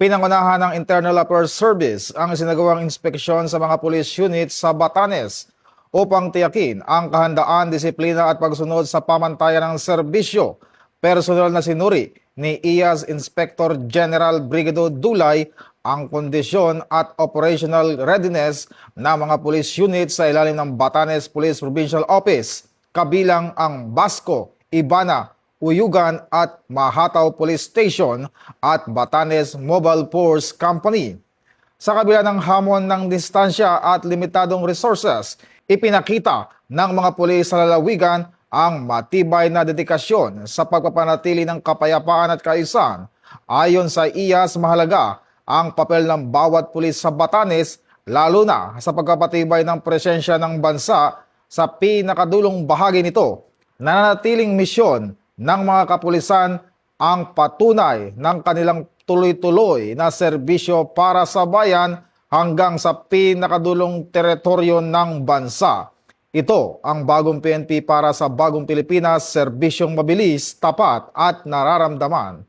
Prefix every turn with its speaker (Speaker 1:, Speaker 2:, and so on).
Speaker 1: Pinangunahan ng Internal Affairs Service ang sinagawang inspeksyon sa mga police units sa Batanes upang tiyakin ang kahandaan, disiplina at pagsunod sa pamantayan ng serbisyo. Personal na sinuri ni IAS Inspector General Brigado Dulay ang kondisyon at operational readiness ng mga police units sa ilalim ng Batanes Police Provincial Office, kabilang ang Basco, Ibana, Uyugan at Mahataw Police Station at Batanes Mobile Force Company. Sa kabila ng hamon ng distansya at limitadong resources, ipinakita ng mga pulis sa lalawigan ang matibay na dedikasyon sa pagpapanatili ng kapayapaan at kaayusan. Ayon sa IAS, mahalaga ang papel ng bawat pulis sa Batanes, lalo na sa pagpapatibay ng presensya ng bansa sa pinakadulong bahagi nito. Nananatiling misyon ng mga kapulisan ang patunay ng kanilang tuloy-tuloy na serbisyo para sa bayan hanggang sa pinakadulong teritoryo ng bansa. Ito ang bagong PNP para sa bagong Pilipinas, serbisyong mabilis, tapat at nararamdaman.